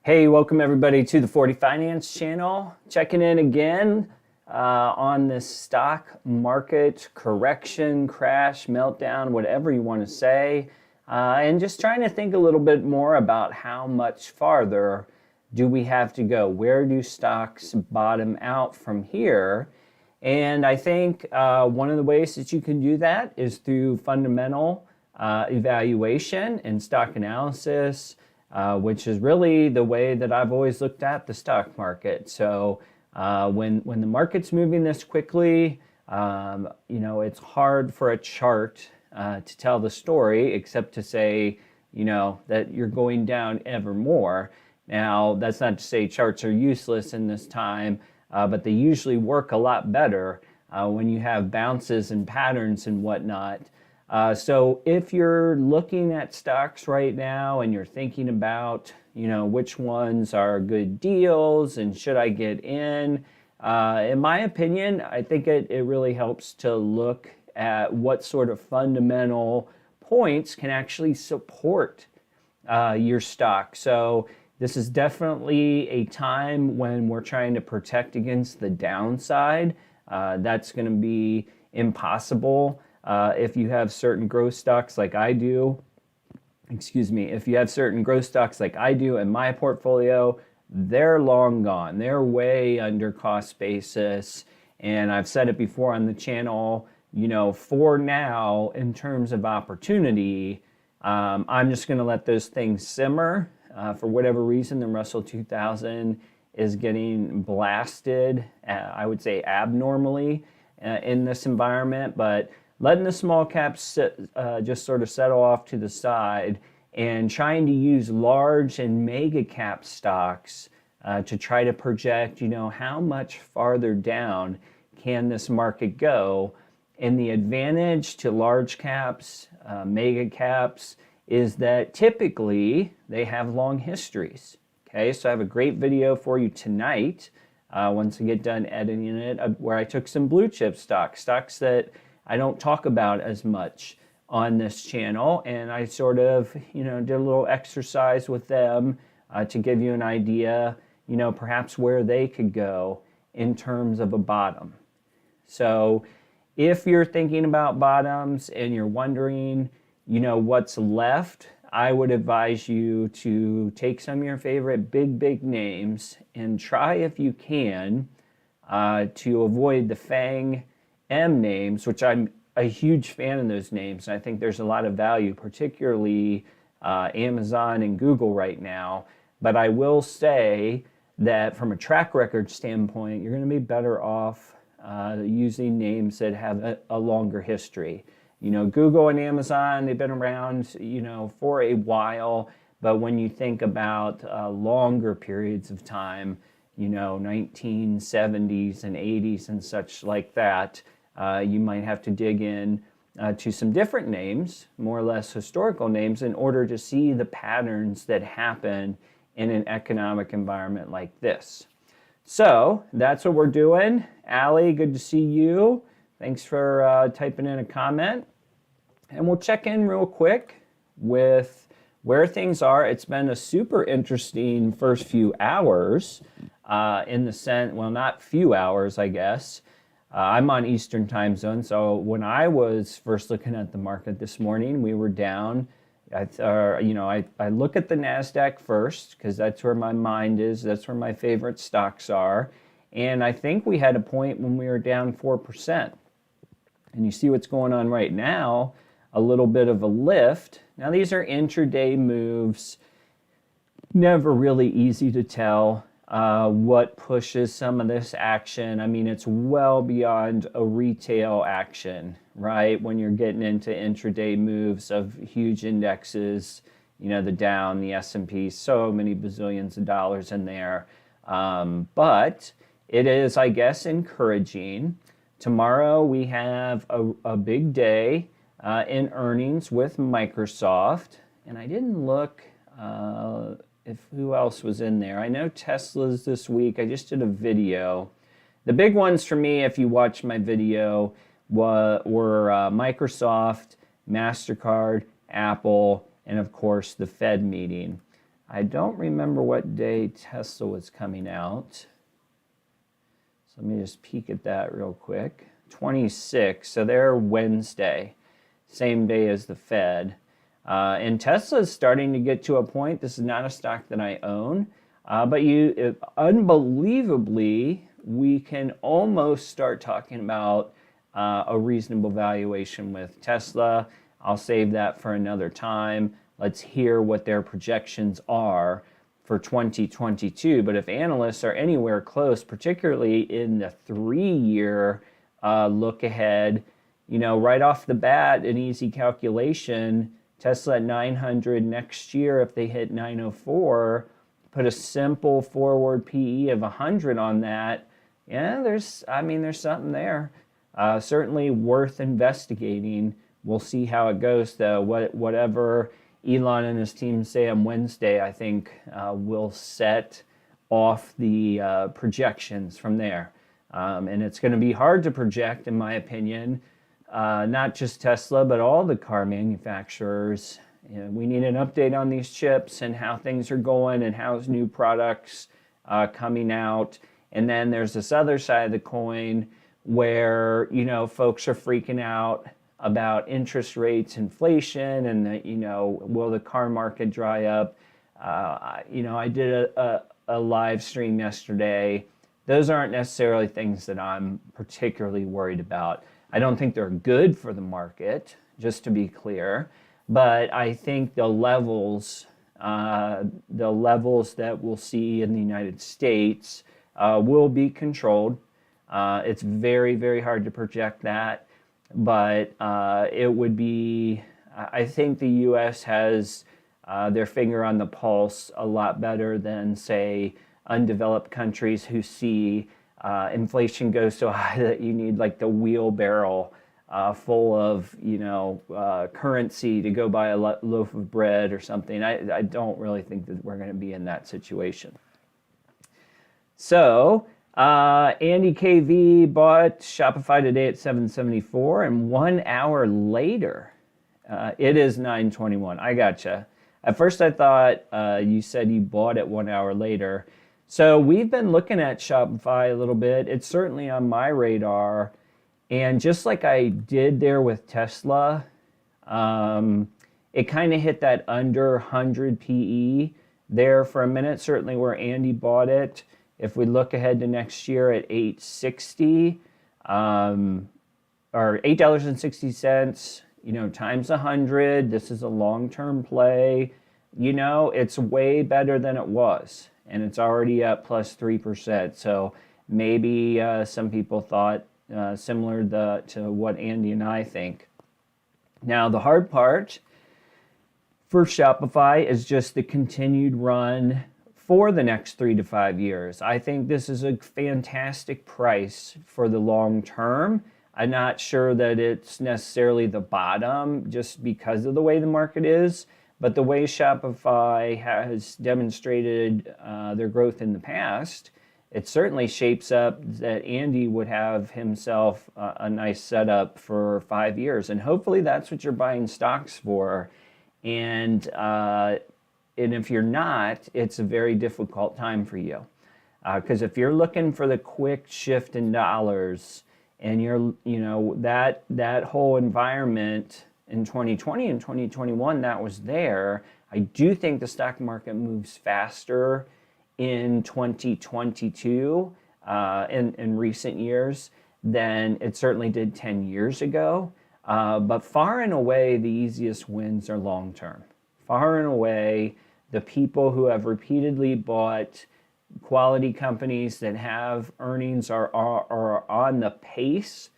Hey, welcome everybody to the 40 Finance channel. Checking in again on this stock market correction, crash, meltdown, whatever you want to say. And just trying to think a little bit more about how much farther do we have to go? Where do stocks bottom out from here? And I think one of the ways that you can do that is through fundamental evaluation and stock analysis. Which is really the way that I've always looked at the stock market. So when the market's moving this quickly, it's hard for a chart to tell the story except to say, that you're going down ever more. Now, that's not to say charts are useless in this time, but they usually work a lot better when you have bounces and patterns and whatnot. So if you're looking at stocks right now and you're thinking about, which ones are good deals and should I get in my opinion, I think it really helps to look at what sort of fundamental points can actually support your stock. So this is definitely a time when we're trying to protect against the downside. That's going to be impossible. If you have certain growth stocks like I do, if you have certain growth stocks like I do in my portfolio, they're long gone. They're way under cost basis. And I've said it before on the channel, for now, in terms of opportunity, I'm just going to let those things simmer. For whatever reason, the Russell 2000 is getting blasted, I would say abnormally in this environment, but letting the small caps just sort of settle off to the side and trying to use large and mega cap stocks to try to project, how much farther down can this market go. And the advantage to large caps, mega caps, is that typically they have long histories. Okay, so I have a great video for you tonight once I get done editing it, where I took some blue chip stocks that I don't talk about as much on this channel, and I sort of, did a little exercise with them to give you an idea, perhaps where they could go in terms of a bottom. So if you're thinking about bottoms and you're wondering, what's left, I would advise you to take some of your favorite big names and try, if you can, to avoid the FANG M names, which I'm a huge fan of those names. And I think there's a lot of value, particularly Amazon and Google right now. But I will say that from a track record standpoint, you're going to be better off using names that have a longer history. Google and Amazon, they've been around, for a while. But when you think about longer periods of time, 1970s and 80s and such like that, you might have to dig in to some different names, more or less historical names, in order to see the patterns that happen in an economic environment like this. So that's what we're doing. Allie, good to see you. Thanks for typing in a comment. And we'll check in real quick with where things are. It's been a super interesting first few hours in the sense, well, not few hours, I guess. I'm on Eastern time zone, so when I was first looking at the market this morning, we were down. I look at the NASDAQ first because that's where my mind is. That's where my favorite stocks are. And I think we had a point when we were down 4%. And you see what's going on right now, a little bit of a lift. Now, these are intraday moves. Never really easy to tell what pushes some of this action. I mean, it's well beyond a retail action, right? When you're getting into intraday moves of huge indexes, the Dow, the S&P, so many bazillions of dollars in there. But it is, I guess, encouraging. Tomorrow we have a big day in earnings with Microsoft. And I didn't look who else was in there. I know Tesla's this week. I just did a video. The big ones for me, if you watch my video, were Microsoft, MasterCard, Apple, and of course the Fed meeting. I don't remember what day Tesla was coming out. So let me just peek at that real quick. 26, so they're Wednesday, same day as the Fed. And Tesla is starting to get to a point, this is not a stock that I own, but unbelievably, we can almost start talking about a reasonable valuation with Tesla. I'll save that for another time. Let's hear what their projections are for 2022. But if analysts are anywhere close, particularly in the 3-year look ahead, right off the bat, an easy calculation, Tesla at 900 next year, if they hit 904, put a simple forward PE of 100 on that. Yeah, there's something there. Certainly worth investigating. We'll see how it goes, though. Whatever Elon and his team say on Wednesday, I think will set off the projections from there. And it's going to be hard to project, in my opinion, not just Tesla, but all the car manufacturers. We need an update on these chips and how things are going and how's new products coming out. And then there's this other side of the coin where, folks are freaking out about interest rates, inflation, and, will the car market dry up? I did a live stream yesterday. Those aren't necessarily things that I'm particularly worried about. I don't think they're good for the market, just to be clear, but I think the levels that we'll see in the United States will be controlled. It's very, very hard to project that, but it would be, I think the U.S. has their finger on the pulse a lot better than, say, undeveloped countries who see inflation goes so high that you need like the wheelbarrow full of, currency to go buy a loaf of bread or something. I don't really think that we're going to be in that situation. So, Andy KV bought Shopify today at 774, and 1 hour later, it is 921. I gotcha. At first I thought you said you bought it 1 hour later. So we've been looking at Shopify a little bit. It's certainly on my radar. And just like I did there with Tesla, it kind of hit that under 100 PE there for a minute, certainly where Andy bought it. If we look ahead to next year at $8.60, or $8.60, times 100, this is a long-term play. It's way better than it was, and it's already up plus 3%. So maybe some people thought similar to what Andy and I think. Now, the hard part for Shopify is just the continued run for the next 3 to 5 years. I think this is a fantastic price for the long term. I'm not sure that it's necessarily the bottom just because of the way the market is, but the way Shopify has demonstrated their growth in the past, it certainly shapes up that Andy would have himself a nice setup for 5 years. And hopefully that's what you're buying stocks for. And if you're not, it's a very difficult time for you. Because if you're looking for the quick shift in dollars, and that whole environment in 2020 and 2021 that was there, I do think the stock market moves faster in 2022 in recent years than it certainly did 10 years ago. But far and away, the easiest wins are long term. Far and away, the people who have repeatedly bought quality companies that have earnings are on the pace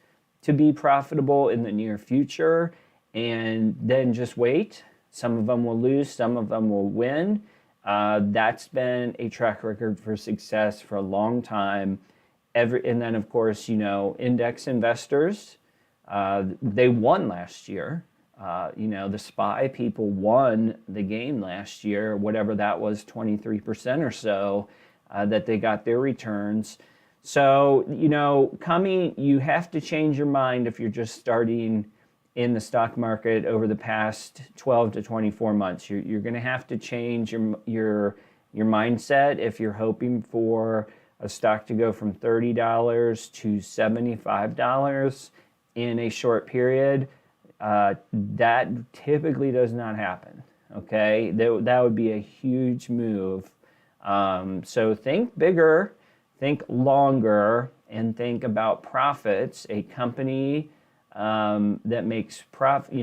to be profitable in the near future, and then just wait. Some of them will lose, some of them will win. That's been a track record for success for a long time. And then, of course, index investors, they won last year. The SPY people won the game last year, whatever that was, 23% or so, that they got their returns. So, you have to change your mind if you're just starting in the stock market over the past 12 to 24 months. You're going to have to change your mindset if you're hoping for a stock to go from $30 to $75 in a short period. That typically does not happen. Okay, that would be a huge move. So think bigger, think longer, and think about profits. A company that makes profit,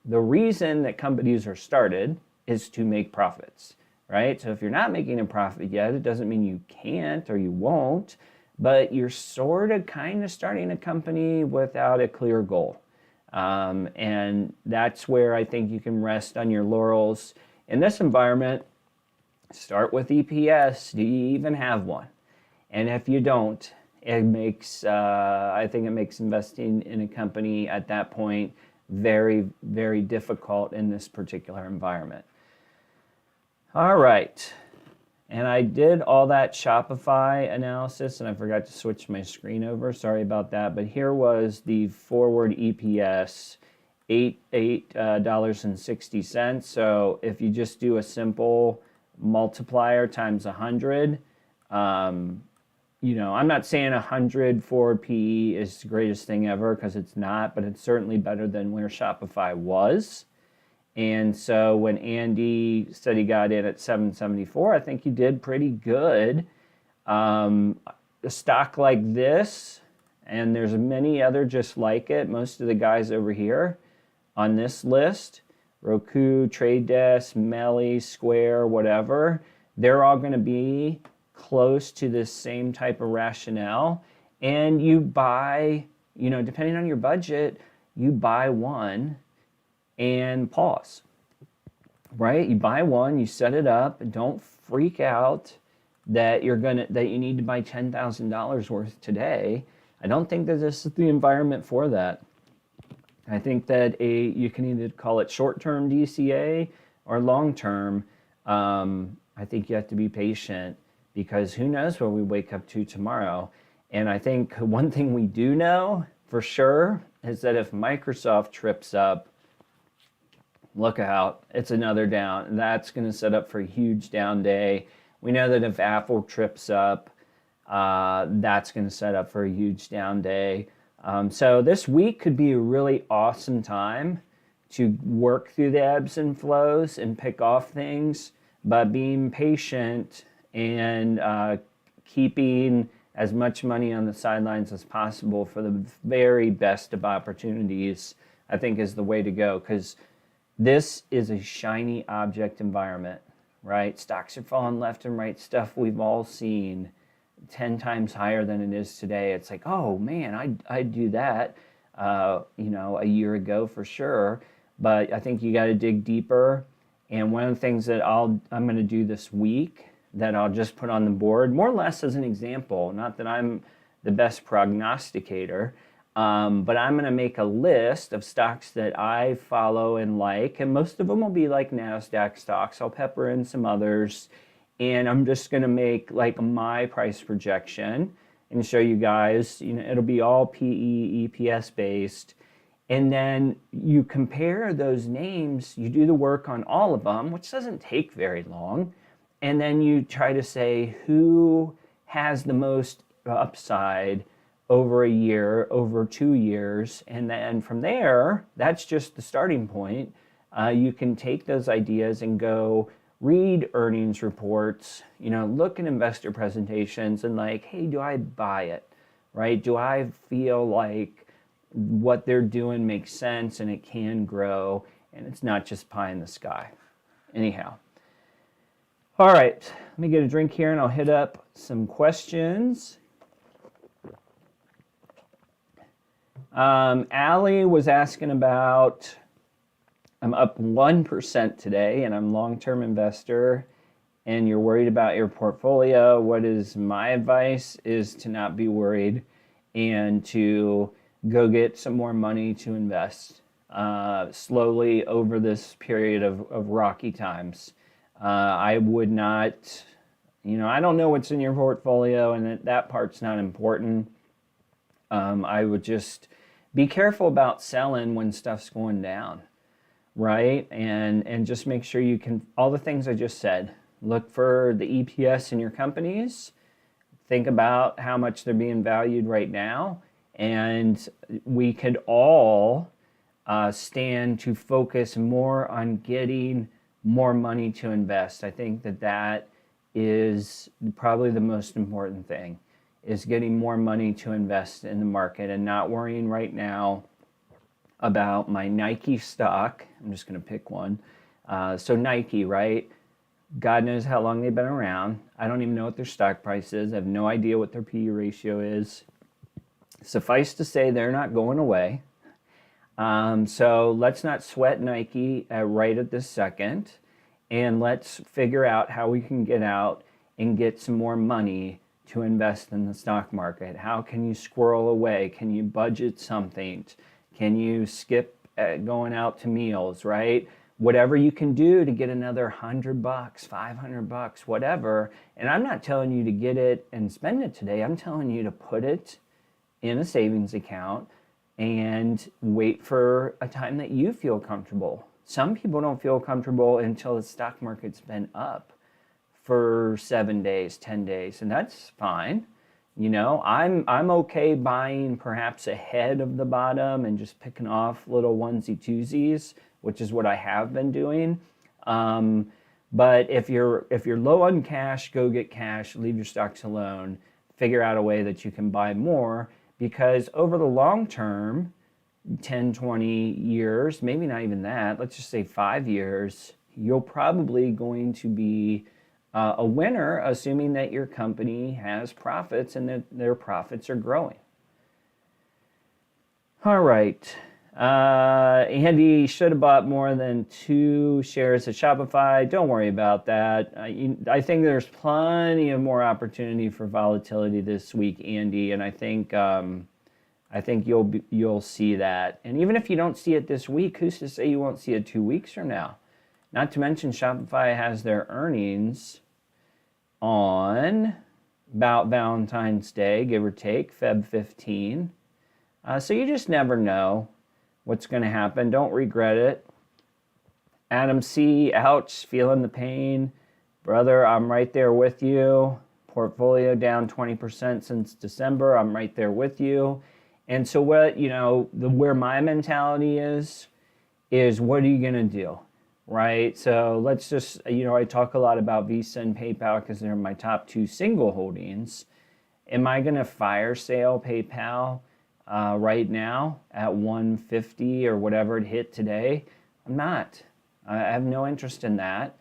the reason that companies are started is to make profits, right? So if you're not making a profit yet, it doesn't mean you can't or you won't, but you're sort of kind of starting a company without a clear goal. And that's where I think you can rest on your laurels. In this environment, start with EPS. Do you even have one? And if you don't, I think it makes investing in a company at that point very, very difficult in this particular environment. All right. And I did all that Shopify analysis, and I forgot to switch my screen over. Sorry about that. But here was the forward EPS, $8.60. So if you just do a simple multiplier times 100, I'm not saying 100 forward PE is the greatest thing ever, because it's not, but it's certainly better than where Shopify was. And so when Andy said he got in at 774, I think he did pretty good. A stock like this, and there's many other just like it, most of the guys over here on this list, Roku, Trade Desk, Melly, Square, whatever, they're all going to be close to this same type of rationale. And you buy, depending on your budget, you buy one and pause, right? You buy one, you set it up, and don't freak out that you need to buy $10,000 worth today. I don't think that this is the environment for that. I think that you can either call it short-term DCA or long-term. I think you have to be patient, because who knows what we wake up to tomorrow. And I think one thing we do know for sure is that if Microsoft trips up, look out, it's another down. That's going to set up for a huge down day. We know that if Apple trips up, that's going to set up for a huge down day. So this week could be a really awesome time to work through the ebbs and flows and pick off things, but being patient and keeping as much money on the sidelines as possible for the very best of opportunities, I think is the way to go, because this is a shiny object environment, right? Stocks are falling left and right, stuff we've all seen 10 times higher than it is today. It's like, oh man, I'd do that, a year ago for sure. But I think you got to dig deeper. And one of the things that I'm going to do this week that I'll just put on the board, more or less as an example, not that I'm the best prognosticator, but I'm going to make a list of stocks that I follow and like, and most of them will be like NASDAQ stocks. I'll pepper in some others, and I'm just going to make like my price projection and show you guys, it'll be all PE, EPS based. And then you compare those names, you do the work on all of them, which doesn't take very long. And then you try to say who has the most upside over a year, over 2 years. And then from there, that's just the starting point. You can take those ideas and go read earnings reports, look at investor presentations and like, hey, do I buy it, right? Do I feel like what they're doing makes sense and it can grow and it's not just pie in the sky? Anyhow. All right, let me get a drink here and I'll hit up some questions. Allie was asking about, I'm up 1% today and I'm a long-term investor and you're worried about your portfolio. What is my advice is to not be worried and to go get some more money to invest slowly over this period of rocky times. I would not, I don't know what's in your portfolio and that part's not important. I would just be careful about selling when stuff's going down, right? And just make sure you can, all the things I just said, look for the EPS in your companies, think about how much they're being valued right now, and we could all stand to focus more on getting more money to invest. I think that is probably the most important thing, is getting more money to invest in the market and not worrying right now about my Nike stock. I'm just going to pick one. So Nike, right? God knows how long they've been around. I don't even know what their stock price is. I have no idea what their PE ratio is. Suffice to say, they're not going away. So let's not sweat Nike right at this second, and let's figure out how we can get out and get some more money to invest in the stock market. How can you squirrel away? Can you budget something? Can you skip going out to meals, right? Whatever you can do to get another $100, $500, whatever. And I'm not telling you to get it and spend it today. I'm telling you to put it in a savings account and wait for a time that you feel comfortable. Some people don't feel comfortable until the stock market's been up for 7 days, 10 days, and that's fine. You know, I'm okay buying perhaps ahead of the bottom and just picking off little onesie twosies, which is what I have been doing. But if you're low on cash, go get cash, leave your stocks alone, figure out a way that you can buy more, because over the long term, 10, 20 years, maybe not even that, let's just say 5 years, you're probably going to be a winner, assuming that your company has profits and that their profits are growing. All right. Andy should have bought more than 2 shares of Shopify. Don't worry about that. I think there's plenty of more opportunity for volatility this week, Andy, and I think you'll see that. And even if you don't see it this week, who's to say you won't see it 2 weeks from now? Not to mention Shopify has their earnings on about Valentine's Day, give or take, Feb 15. So you just never know what's going to happen. Don't regret it. Adam C., ouch, feeling the pain. Brother, I'm right there with you. Portfolio down 20% since December. I'm right there with you. And so what, where my mentality is what are you going to do, right? So let's just, I talk a lot about Visa and PayPal because they're my top 2 single holdings. Am I going to fire sale PayPal right now at 150 or whatever it hit today? I'm not. I have no interest in that.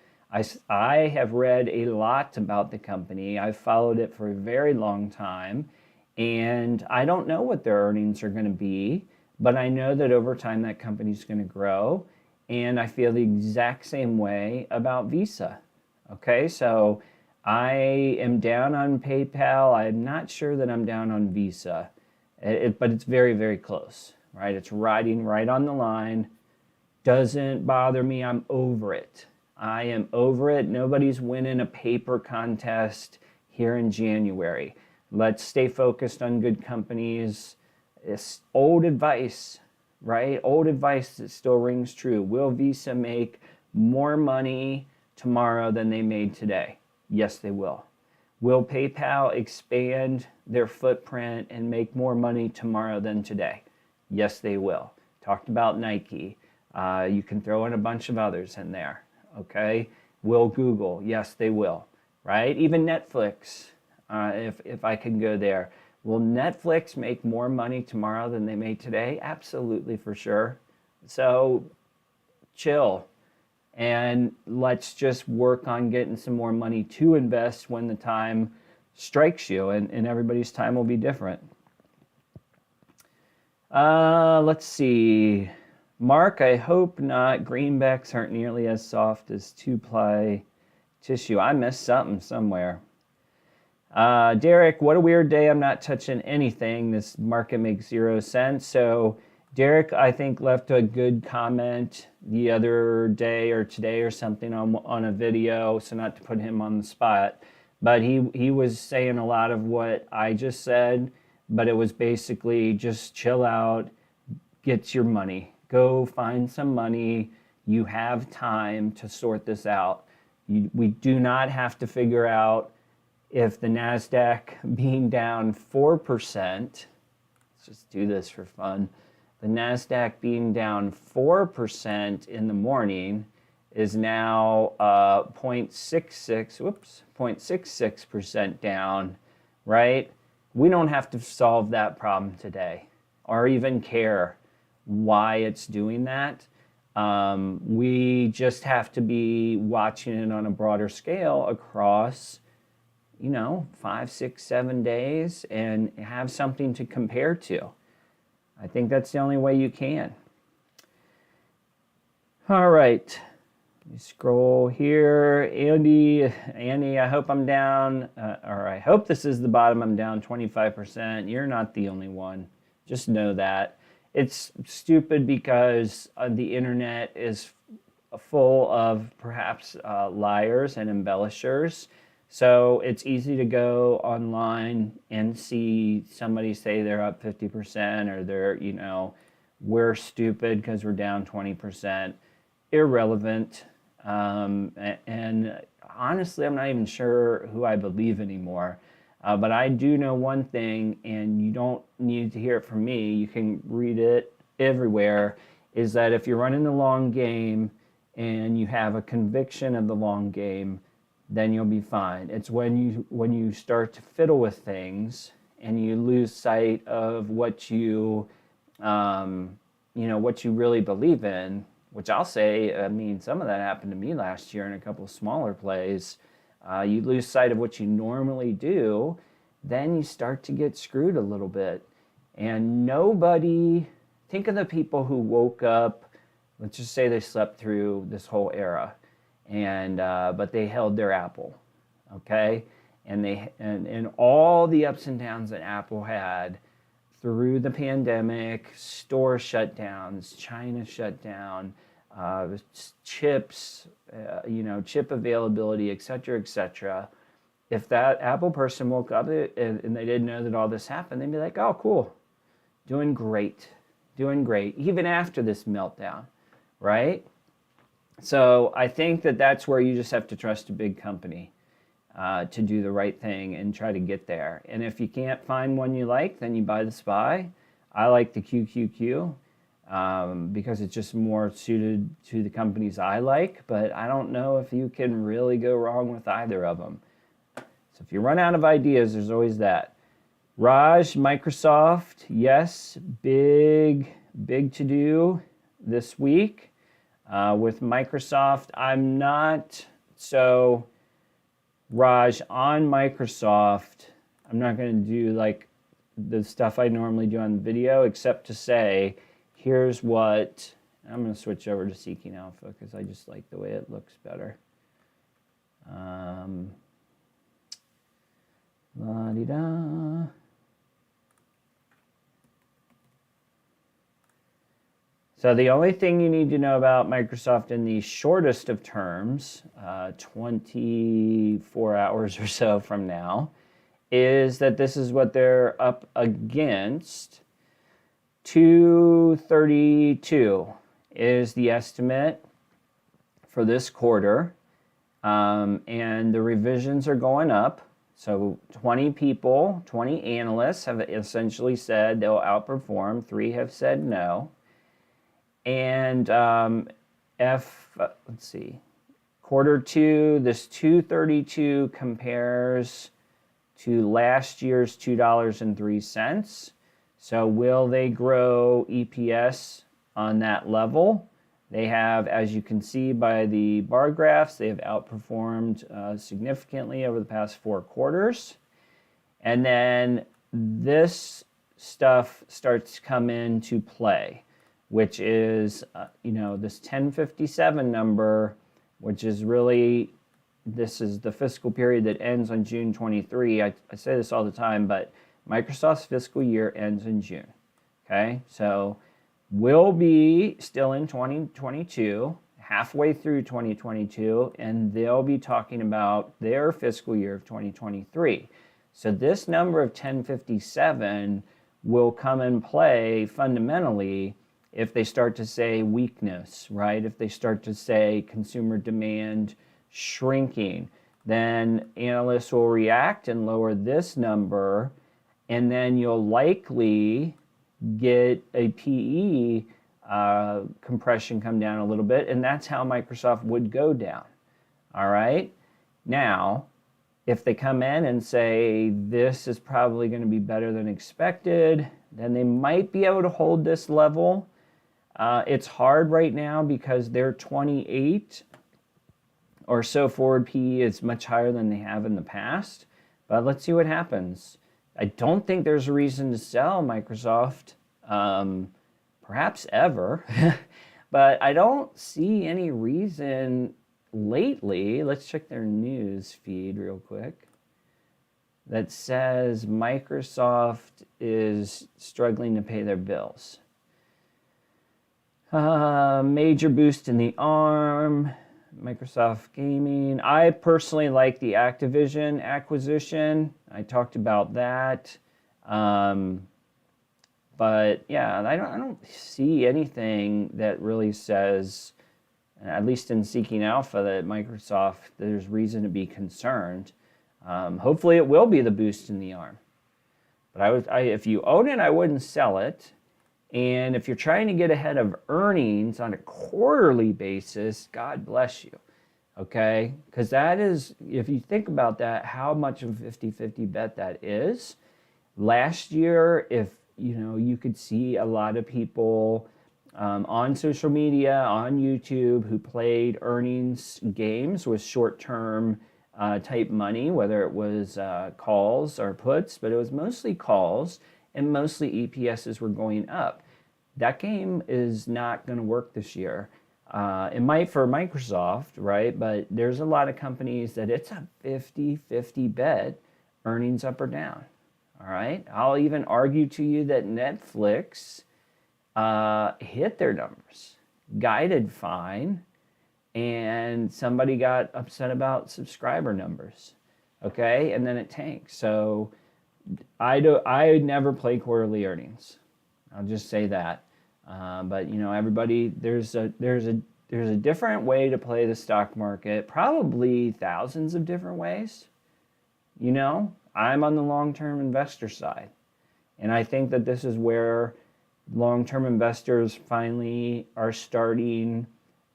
I have read a lot about the company. I've followed it for a very long time. And I don't know what their earnings are going to be, but I know that over time that company's going to grow. And I feel the exact same way about Visa. Okay, so I am down on PayPal. I'm not sure that I'm down on Visa, but it's very, very close, right? It's riding right on the line. Doesn't bother me. I'm over it. I am over it. Nobody's winning a paper contest here in January. Let's stay focused on good companies. It's old advice, right? Old advice that still rings true. Will Visa make more money tomorrow than they made today? Yes, they will. Will PayPal expand their footprint and make more money tomorrow than today? Yes, they will. Talked about Nike. You can throw in a bunch of others in there, okay? Will Google? Yes, they will, right? Even Netflix. If I can go there. Will Netflix make more money tomorrow than they made today? Absolutely, for sure. So chill. And let's just work on getting some more money to invest when the time strikes you. And everybody's time will be different. Let's see. Mark, I hope not. Greenbacks aren't nearly as soft as 2-ply tissue. I missed something somewhere. Derek, what a weird day. I'm not touching anything. This market makes 0 sense. So Derek, I think, left a good comment the other day or today or something on a video, so not to put him on the spot. But he was saying a lot of what I just said, but it was basically just chill out, get your money. Go find some money. You have time to sort this out. We do not have to figure out if the NASDAQ being down 4%, let's just do this for fun. The NASDAQ being down 4% in the morning is now 0.66% down, right? We don't have to solve that problem today or even care why it's doing that. We just have to be watching it on a broader scale across, 5, 6, 7 days and have something to compare to. I think that's the only way you can. All right. You scroll here. Andy, I hope I'm down, or I hope this is the bottom. I'm down 25%. You're not the only one. Just know that. It's stupid because the internet is full of perhaps liars and embellishers. So it's easy to go online and see somebody say they're up 50% or they're, we're stupid because we're down 20%. Irrelevant. And honestly, I'm not even sure who I believe anymore. But I do know one thing, and you don't need to hear it from me. You can read it everywhere, is that if you're running the long game and you have a conviction of the long game, then you'll be fine. It's when you start to fiddle with things and you lose sight of what you really believe in, which I'll say, some of that happened to me last year in a couple of smaller plays. You lose sight of what you normally do, then you start to get screwed a little bit. And think of the people who woke up, let's just say they slept through this whole era, but they held their Apple, okay? And all the ups and downs that Apple had through the pandemic, store shutdowns, China shutdown, chips, chip availability, et cetera, if that Apple person woke up and they didn't know that all this happened, they'd be like, oh, cool, doing great, even after this meltdown, right? So I think that that's where you just have to trust a big company to do the right thing and try to get there. And if you can't find one you like, then you buy the SPY. I like the QQQ because it's just more suited to the companies I like, but I don't know if you can really go wrong with either of them. So if you run out of ideas, there's always that. Raj, Microsoft, yes, big to do this week. With Microsoft, I'm not so... Raj, on Microsoft, I'm not going to do like the stuff I normally do on the video, except to say, here's what, I'm going to switch over to SeekingAlpha because I just like the way it looks better. La-di-da. So the only thing you need to know about Microsoft in the shortest of terms, 24 hours or so from now, is that this is what they're up against. 232 is the estimate for this quarter, and the revisions are going up. So 20 analysts have essentially said they'll outperform. 3 have said no. And let's see, quarter 2, this 232 compares to last year's $2.03. So will they grow EPS on that level? They have, as you can see by the bar graphs, they have outperformed significantly over the past 4 quarters. And then this stuff starts to come into play, which is, this 1057 number, which is really, this is the fiscal period that ends on June 23. I say this all the time, but Microsoft's fiscal year ends in June, okay? So we'll be still in 2022, halfway through 2022, and they'll be talking about their fiscal year of 2023. So this number of 1057 will come in play fundamentally if they start to say weakness, right? If they start to say consumer demand shrinking, then analysts will react and lower this number, and then you'll likely get a PE compression come down a little bit, and that's how Microsoft would go down. All right? Now, if they come in and say this is probably going to be better than expected, then they might be able to hold this level. It's hard right now because they're 28 or so forward PE is much higher than they have in the past. But let's see what happens. I don't think there's a reason to sell Microsoft, perhaps ever. But I don't see any reason lately. Let's check their news feed real quick. That says Microsoft is struggling to pay their bills. Major boost in the ARM. Microsoft Gaming. I personally like the Activision acquisition. I talked about that. But yeah, I don't see anything that really says, at least in SeekingAlpha, that Microsoft, there's reason to be concerned. Hopefully it will be the boost in the ARM. But if you own it, I wouldn't sell it. And if you're trying to get ahead of earnings on a quarterly basis, God bless you, okay? Because that is, if you think about that, how much of a 50-50 bet that is. Last year, if you could see a lot of people on social media, on YouTube, who played earnings games with short-term type money, whether it was calls or puts, but it was mostly calls, and mostly EPSs were going up. That game is not going to work this year. It might for Microsoft, right? But there's a lot of companies that it's a 50-50 bet, earnings up or down. All right? I'll even argue to you that Netflix hit their numbers, guided fine, and somebody got upset about subscriber numbers, okay? And then it tanks. So I never play quarterly earnings. I'll just say that. But everybody, there's a different way to play the stock market, probably thousands of different ways. I'm on the long-term investor side, and I think that this is where long-term investors finally are starting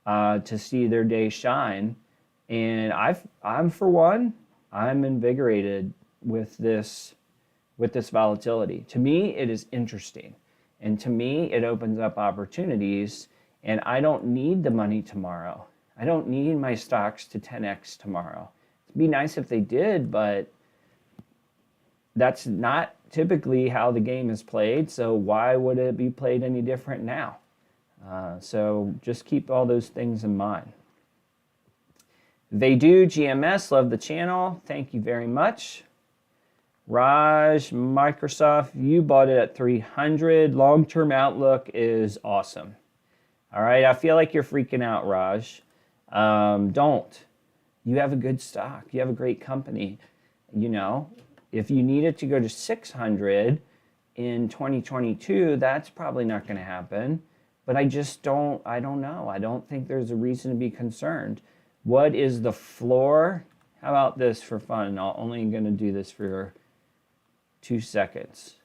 to see their day shine. And I'm for one, I'm invigorated with this volatility. To me, it is interesting. And to me, it opens up opportunities. And I don't need the money tomorrow. I don't need my stocks to 10x tomorrow. It'd be nice if they did, but that's not typically how the game is played. So why would it be played any different now? So just keep all those things in mind. They do GMS, love the channel. Thank you very much. Raj, Microsoft, you bought it at 300. Long-term outlook is awesome. All right, I feel like you're freaking out, Raj. Don't. You have a good stock. You have a great company. If you need it to go to 600 in 2022, that's probably not going to happen. But I don't know. I don't think there's a reason to be concerned. What is the floor? How about this for fun? I'm only going to do this for 2 seconds.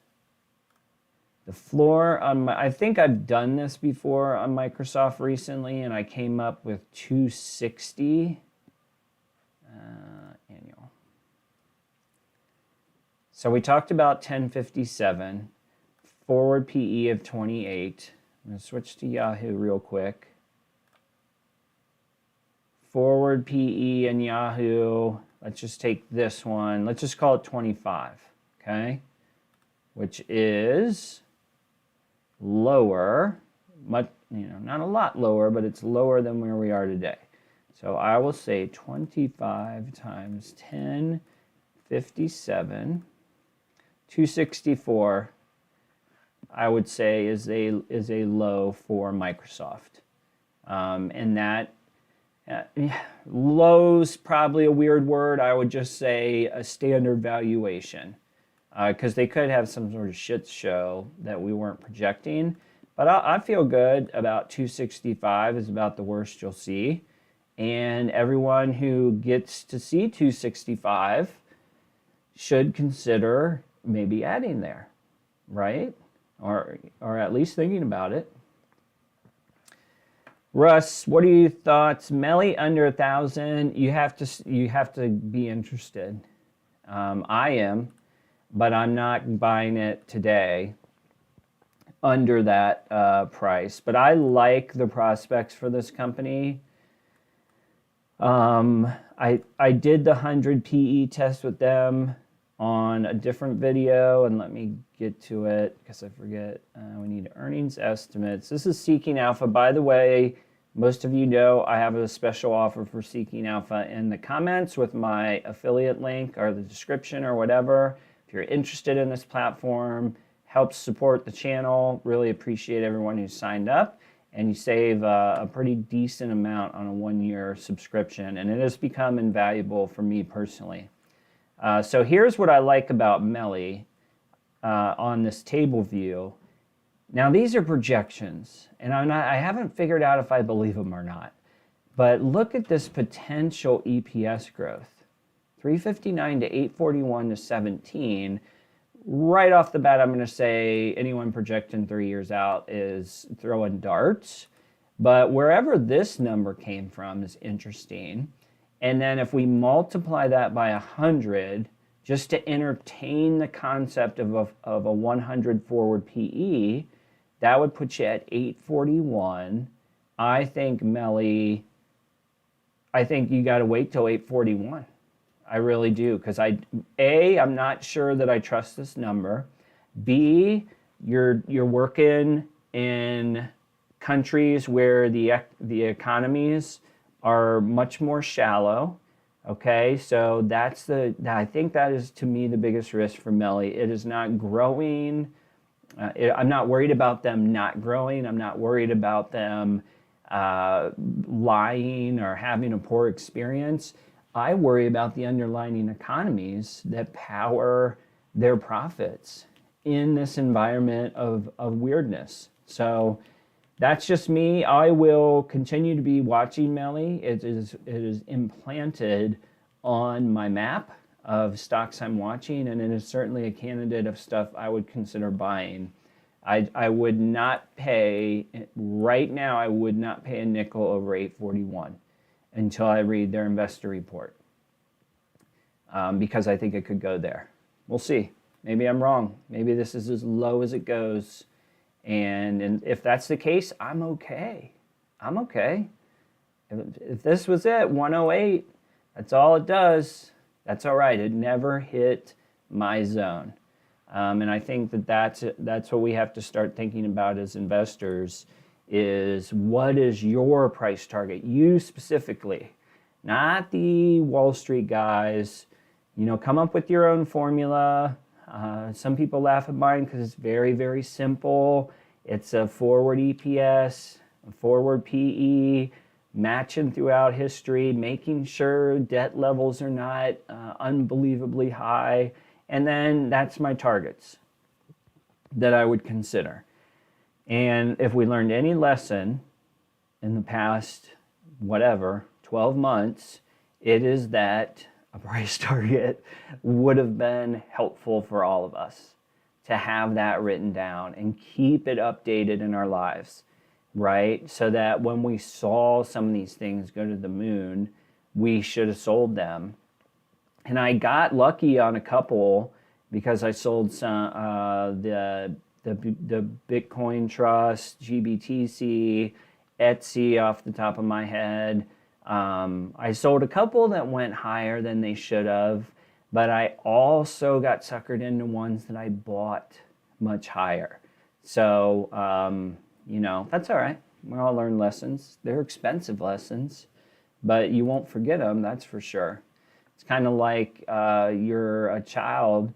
The floor on I think I've done this before on Microsoft recently, and I came up with 260 annual. So we talked about 1057, forward PE of 28. I'm going to switch to Yahoo real quick. Forward PE in Yahoo, let's just take this one. Let's just call it 25, okay? Which is lower, not a lot lower, but it's lower than where we are today. So I will say 25 times 1057, 264, I would say is a low for Microsoft. And that low's probably a weird word. I would just say a standard valuation, because they could have some sort of shit show that we weren't projecting. But I feel good about 265 is about the worst you'll see. And everyone who gets to see 265 should consider maybe adding there, right? Or at least thinking about it. Russ, what are your thoughts? Melly under 1,000. You have to be interested. I am, but I'm not buying it today under that price. But I like the prospects for this company. I did the 100 PE test with them on a different video, and let me get to it because I forget. We need earnings estimates. This is Seeking Alpha. By the way, most of you know I have a special offer for Seeking Alpha in the comments with my affiliate link or the description or whatever. If you're interested in this platform, helps support the channel, really appreciate everyone who signed up, and you save a pretty decent amount on a 1-year subscription, and it has become invaluable for me personally. So here's what I like about Melly on this table view. Now these are projections, and I haven't figured out if I believe them or not. But look at this potential EPS growth. 359 to 841 to 17. Right off the bat, I'm going to say anyone projecting 3 years out is throwing darts. But wherever this number came from is interesting. And then if we multiply that by 100, just to entertain the concept of a 100 forward PE, that would put you at 841. I think Melly, I think you got to wait till 841. I really do, because I'm not sure that I trust this number. B, you're working in countries where the economies are much more shallow. Okay, so I think that is, to me, the biggest risk for Melly. It is not growing. I'm not worried about them not growing. I'm not worried about them lying or having a poor experience. I worry about the underlying economies that power their profits in this environment of weirdness. So that's just me. I will continue to be watching Melly. It is implanted on my map of stocks I'm watching, and it is certainly a candidate of stuff I would consider buying. I would not pay, right now, I would not pay a nickel over 841 until I read their investor report, because I think it could go there. We'll see. Maybe I'm wrong. Maybe this is as low as it goes. And if that's the case, I'm okay. I'm okay. If this was it, 108, that's all it does. That's all right. It never hit my zone. And I think that's what we have to start thinking about as investors is what is your price target? You specifically, not the Wall Street guys. You know, come up with your own formula. Some people laugh at mine because it's very, very simple. It's a forward EPS, a forward PE, matching throughout history, making sure debt levels are not unbelievably high. And then that's my targets that I would consider. And if we learned any lesson in the past, 12 months, it is that a price target would have been helpful for all of us to have that written down and keep it updated in our lives, right? So that when we saw some of these things go to the moon, we should have sold them. And I got lucky on a couple because I sold some the Bitcoin Trust, GBTC, Etsy off the top of my head. I sold a couple that went higher than they should have, but I also got suckered into ones that I bought much higher. So, you know, that's all right. We all learn lessons. They're expensive lessons, but you won't forget them, that's for sure. It's kind of like you're a child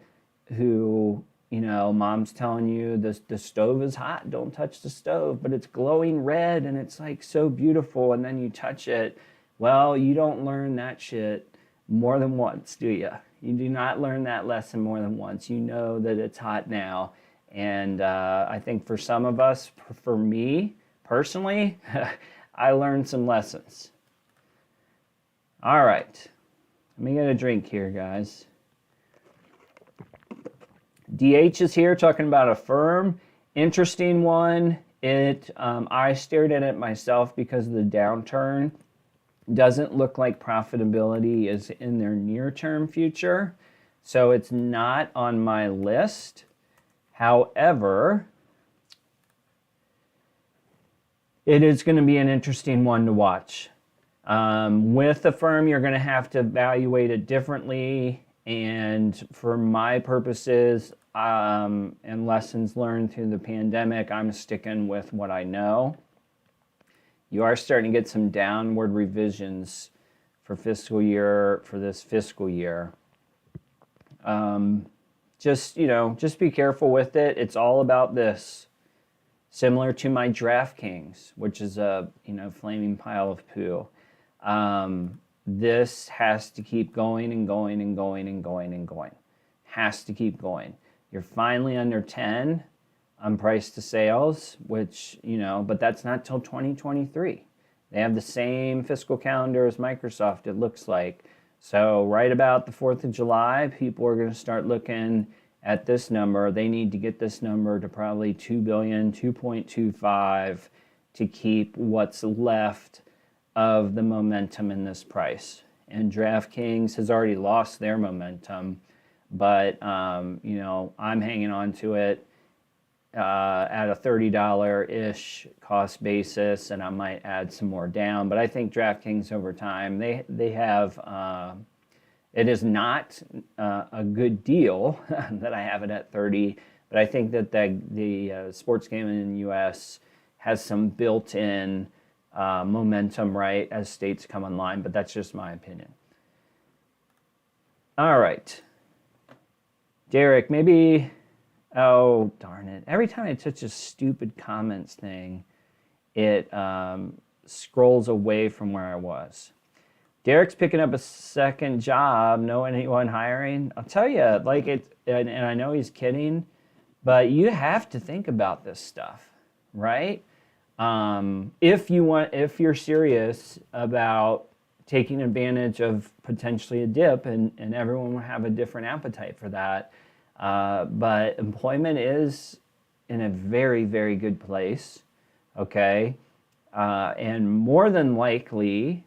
who, you know, mom's telling you the stove is hot, don't touch the stove, but it's glowing red and it's like so beautiful, and then you touch it. Well, you don't learn that shit more than once, do you? You do not learn that lesson more than once. You know that it's hot now, And I think for some of us, for me personally, I learned some lessons. All right, let me get a drink here, guys. DH is here talking about a firm. Interesting one. I stared at it myself because of the downturn. Doesn't look like profitability is in their near-term future. So it's not on my list. However, it is going to be an interesting one to watch. With the firm, you're going to have to evaluate it differently. And for my purposes and lessons learned through the pandemic, I'm sticking with what I know. You are starting to get some downward revisions for this fiscal year. Just be careful with it. It's all about this. Similar to my DraftKings, which is a flaming pile of poo. This has to keep going and going and going and going and going. Has to keep going. You're finally under 10 on price to sales, which, but that's not till 2023. They have the same fiscal calendar as Microsoft, it looks like. So right about the 4th of July, people are going to start looking at this number. They need to get this number to probably 2 billion, 2.25 to keep what's left of the momentum in this price. And DraftKings has already lost their momentum, but I'm hanging on to it at a $30-ish cost basis, and I might add some more down. But I think DraftKings over time, they have, it is not a good deal that I have it at 30, but I think that the sports gaming in the U.S. has some built-in momentum, right, as states come online, but that's just my opinion. All right. Derek, maybe, oh, darn it. Every time I touch a stupid comments thing, it scrolls away from where I was. Derek's picking up a second job. Know anyone hiring? I'll tell you, and I know he's kidding, but you have to think about this stuff, right? If you're serious about taking advantage of potentially a dip, and everyone will have a different appetite for that. But employment is in a very, very good place, okay? And more than likely,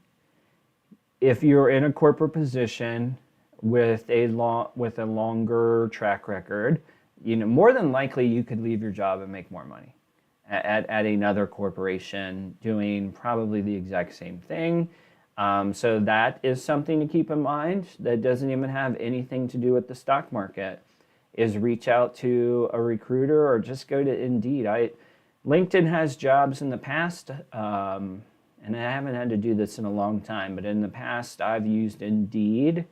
if you're in a corporate position with a longer track record, more than likely you could leave your job and make more money at another corporation doing probably the exact same thing. So that is something to keep in mind. That doesn't even have anything to do with the stock market. Is reach out to a recruiter or just go to Indeed. LinkedIn has jobs in the past, and I haven't had to do this in a long time, but in the past I've used Indeed,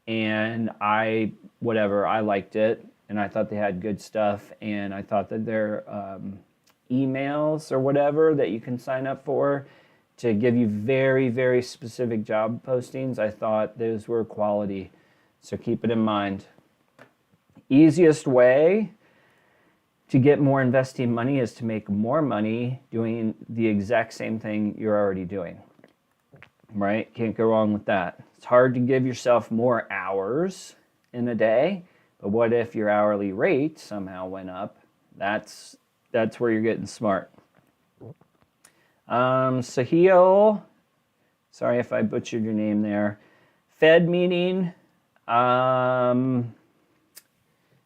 and I liked it, and I thought they had good stuff, and I thought that their emails or whatever that you can sign up for to give you very, very specific job postings, I thought those were quality. So keep it in mind. Easiest way to get more investing money is to make more money doing the exact same thing you're already doing, right? Can't go wrong with that. It's hard to give yourself more hours in a day, but what if your hourly rate somehow went up? That's where you're getting smart. Sahil, sorry if I butchered your name there. Fed meeting.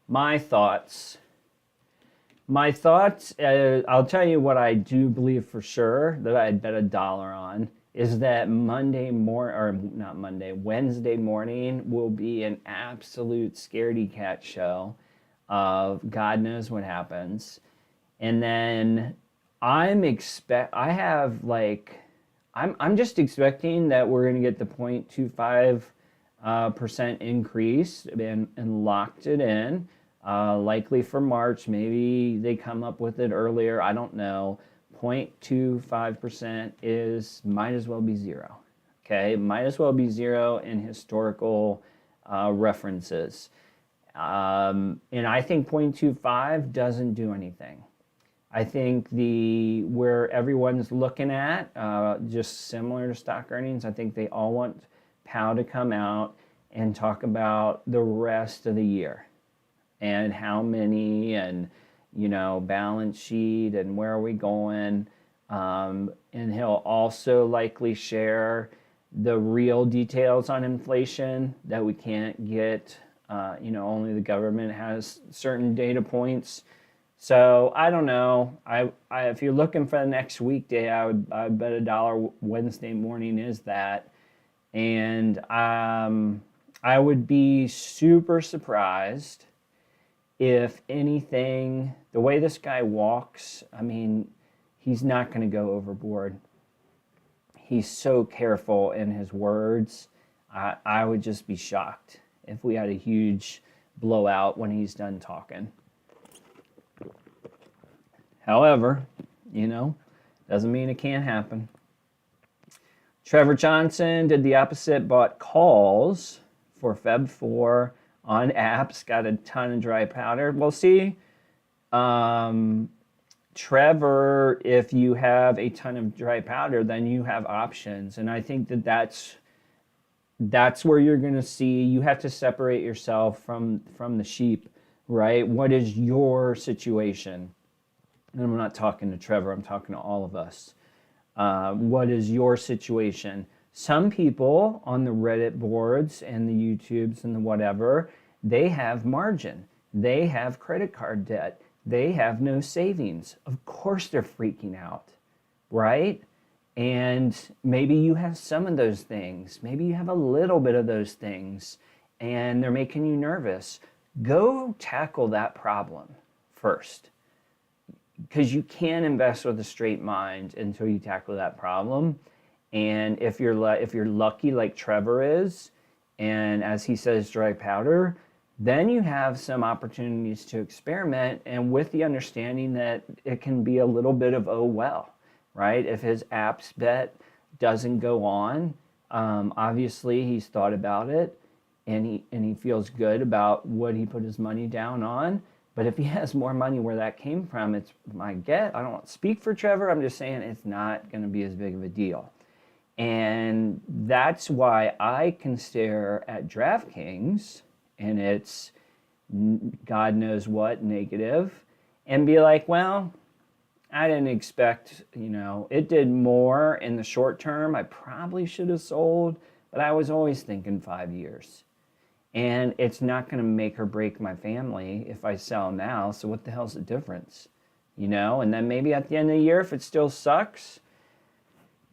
My thoughts, I'll tell you what I do believe for sure that I'd bet $1 on is that Wednesday morning will be an absolute scaredy cat show of God knows what happens. And then I'm just expecting that we're going to get the 0.25% increase and locked it in. Likely for March, maybe they come up with it earlier, I don't know. 0.25% might as well be zero, okay? Might as well be zero in historical references. And I think 0.25 doesn't do anything. I think where everyone's looking at, just similar to stock earnings, I think they all want Powell to come out and talk about the rest of the year and how many and, balance sheet and where are we going. And he'll also likely share the real details on inflation that we can't get. Only the government has certain data points. So I don't know. If you're looking for the next weekday, I would bet $1 Wednesday morning is that. And I would be super surprised if anything, the way this guy walks, he's not going to go overboard. He's so careful in his words. I would just be shocked if we had a huge blowout when he's done talking. However, doesn't mean it can't happen. Trevor Johnson did the opposite, bought calls for Feb 4 on apps, got a ton of dry powder. We'll see. Trevor, if you have a ton of dry powder, then you have options. And I think that's where you're going to see, you have to separate yourself from the sheep, right? What is your situation? And I'm not talking to Trevor, I'm talking to all of us. What is your situation? Some people on the Reddit boards and the YouTubes and the whatever, they have margin. They have credit card debt. They have no savings. Of course they're freaking out, right? And maybe you have some of those things. Maybe you have a little bit of those things and they're making you nervous. Go tackle that problem first. Because you can invest with a straight mind until you tackle that problem. And if you're lucky like Trevor is, and as he says, dry powder, then you have some opportunities to experiment, and with the understanding that it can be a little bit of oh well, right? If his apps bet doesn't go on, obviously he's thought about it, and he feels good about what he put his money down on. But if he has more money where that came from, it's my guess. I don't want to speak for Trevor. I'm just saying it's not going to be as big of a deal. And that's why I can stare at DraftKings and it's God knows what negative and be like, well, I didn't expect, it did more in the short term. I probably should have sold, but I was always thinking 5 years. And it's not going to make or break my family if I sell now. So what the hell's the difference? And then maybe at the end of the year, if it still sucks,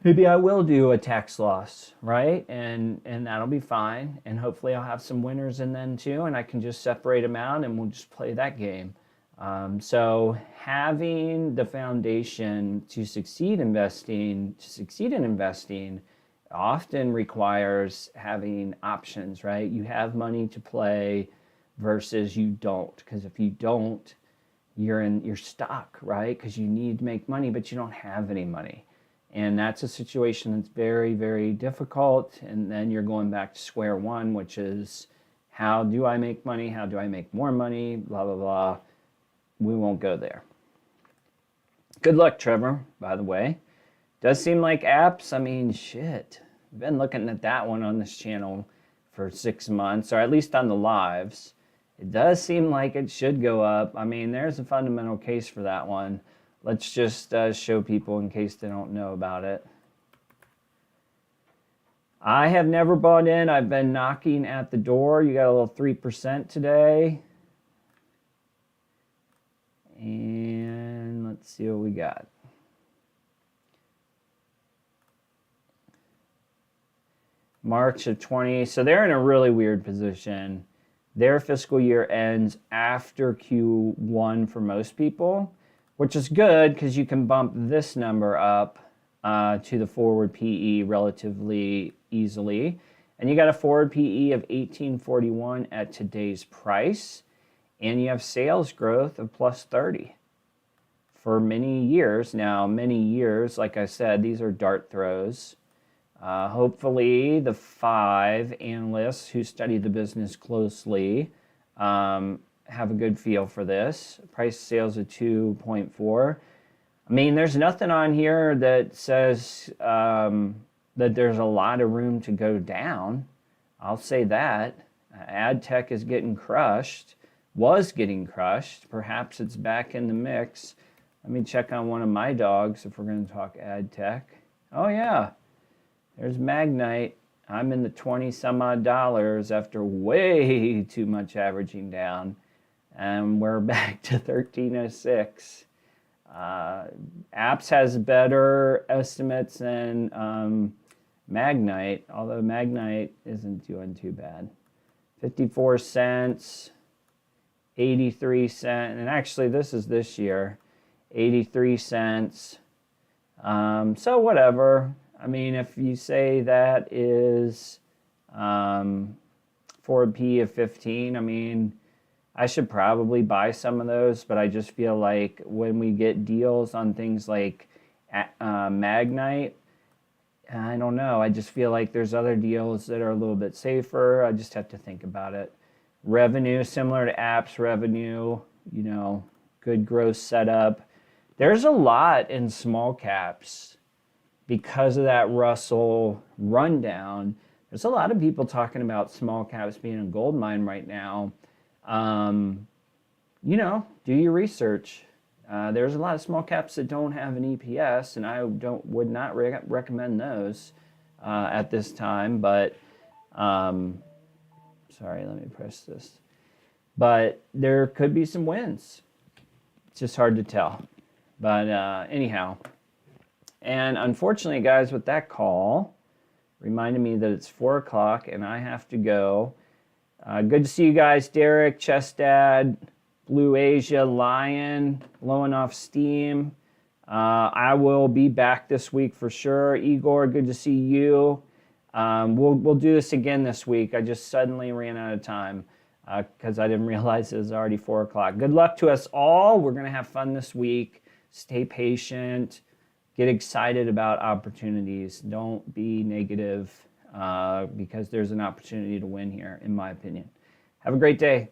maybe I will do a tax loss, right? And that'll be fine. And hopefully I'll have some winners in then too. And I can just separate them out and we'll just play that game. So having the foundation to succeed in investing, often requires having options, right? You have money to play versus you don't. Because if you don't, you're stuck, right? Because you need to make money, but you don't have any money. And that's a situation that's very, very difficult. And then you're going back to square one, which is how do I make money? How do I make more money? Blah, blah, blah. We won't go there. Good luck, Trevor, by the way. Does seem like apps, shit. I've been looking at that one on this channel for 6 months, or at least on the lives. It does seem like it should go up. There's a fundamental case for that one. Let's just show people in case they don't know about it. I have never bought in. I've been knocking at the door. You got a little 3% today. And let's see what we got. March of 20. So they're in a really weird position. Their fiscal year ends after Q1 for most people, which is good because you can bump this number up to the forward PE relatively easily. And you got a forward PE of 1841 at today's price. And you have sales growth of plus 30 for many years. Now, many years, like I said, these are dart throws. Hopefully, the 5 analysts who study the business closely have a good feel for this. Price sales of 2.4. I mean, there's nothing on here that says that there's a lot of room to go down. I'll say that. Ad tech is getting crushed, was getting crushed. Perhaps it's back in the mix. Let me check on one of my dogs if we're going to talk ad tech. Oh, yeah. There's Magnite. I'm in the 20 some odd dollars after way too much averaging down. And we're back to 1306. Apps has better estimates than Magnite, although Magnite isn't doing too bad. 54 cents, 83 cents, and actually this is this year, 83 cents. So whatever. I mean, if you say that is for a P of 15, I mean, I should probably buy some of those, but I just feel like when we get deals on things like Magnite, I don't know. I just feel like there's other deals that are a little bit safer. I just have to think about it. Revenue, similar to apps revenue, you know, good growth setup. There's a lot in small caps because of that Russell rundown. There's a lot of people talking about small caps being a gold mine right now. You know, do your research. There's a lot of small caps that don't have an EPS, and I would not recommend those at this time. But sorry, let me press this. But there could be some wins. It's just hard to tell. But anyhow, and unfortunately, guys, with that call, reminded me that it's 4 o'clock and I have to go. Good to see you guys, Derek, Chestad, Blue Asia, Lion, blowing off steam. I will be back this week for sure. Igor, good to see you. We'll do this again this week. I just suddenly ran out of time because I didn't realize it was already 4 o'clock. Good luck to us all. We're going to have fun this week. Stay patient. Get excited about opportunities. Don't be negative because there's an opportunity to win here, in my opinion. Have a great day.